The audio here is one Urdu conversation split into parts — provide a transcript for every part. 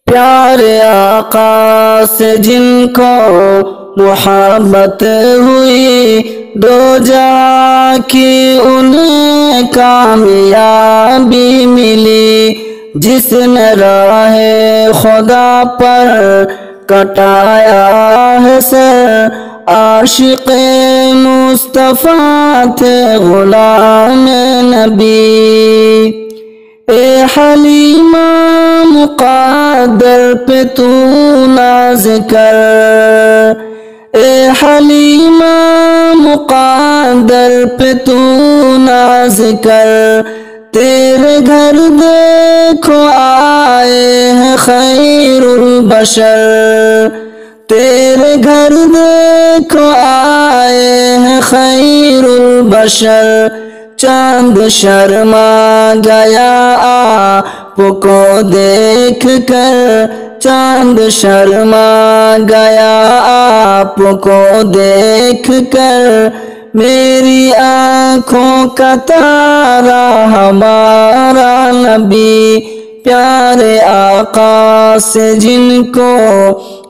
پیارے آقا سے جن کو محبت ہوئی، دو جہاں کی انہیں کامیابی ملی۔ جس نے راہ خدا پر کٹایا ہے سر، عاشق مصطفیٰ تھے غلام نبی۔ اے حلیمہ مقدر پہ تو ناز کر، اے حلیمہ مقدر پہ تو ناز کر، تیرے گھر دیکھو آئے ہیں خیر البشر، تیرے گھر دیکھو آئے ہیں خیر البشر۔ چاند شرما گیا آپ کو دیکھ کر، چاند شرما گیا آپ کو دیکھ کر، میری آنکھوں کا تارا ہمارا نبی۔ پیارے آقا سے جن کو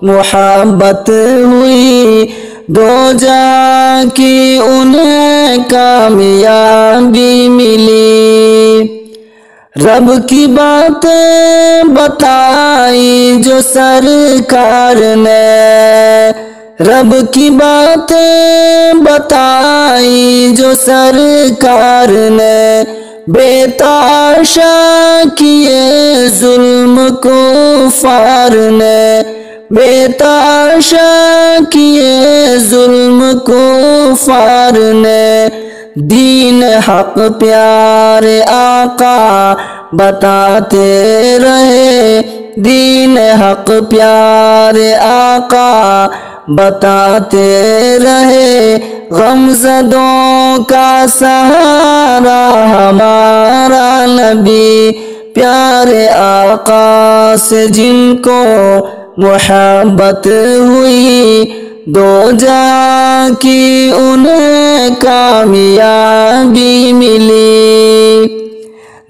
محبت ہوئی، دو جہاں کی انہیں کامیابی ملی۔ رب کی باتیں بتائی جو سرکار نے، رب کی باتیں بتائی جو سرکار نے، بے تحاشا کیے ظلم کفار نے، بے تحاشا کیے ظلم کفار نے۔ دین حق پیارے آقا بتاتے رہے، دین حق پیارے آقا بتاتے رہے، غمزدوں کا سہارا ہمارا نبی۔ پیارے آقا سے جن کو محبت ہوئی، دو جہاں کی انہیں کامیابی ملی۔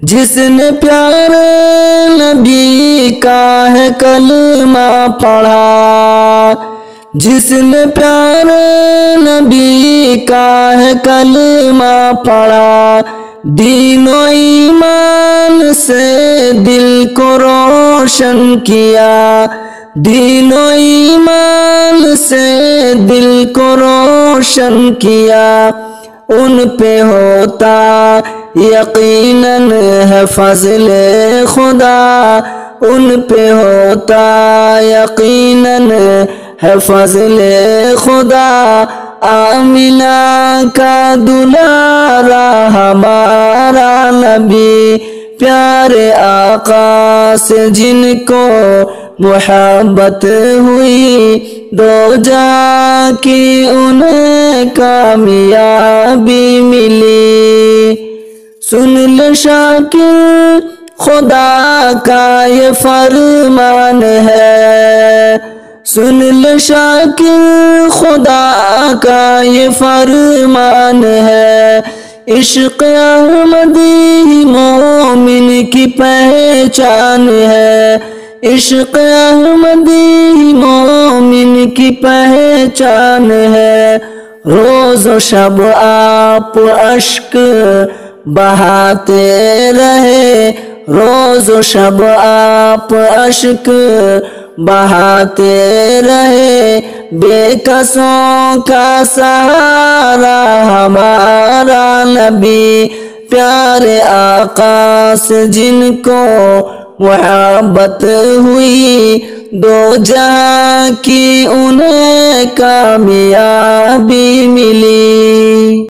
جس نے پیارے نبی کا ہے کلمہ پڑھا، جس نے پیارے نبی کا ہے کلمہ پڑھا، دین و ایمان سے دل کو روشن کیا، دین و ایمان سے دل کو روشن کیا، ان پہ ہوتا یقیناً ہے فضل خدا، ان پہ ہوتا یقیناً ہے فضل خدا۔ آمینہ کا دلارا ہمارا نبی، پیارے آقا سے جن کو محبت ہوئی، دو جہاں کی انہیں کامیابی ملی۔ سن لے شاکر خدا کا یہ فرمان ہے، سن لے شاکر خدا کا یہ فرمان ہے، عشق احمدی مومن کی پہچان ہے، عشق احمدی مومن کی پہچان ہے۔ روز و شب آپ اشک بہاتے رہے، روز و شب آپ اشک بہاتے رہے، بے کسوں کا سہارا ہمارا نبی۔ پیارے آقا سے جن کو محبت ہوئی، دو جہاں کی انہیں کامیابی ملی۔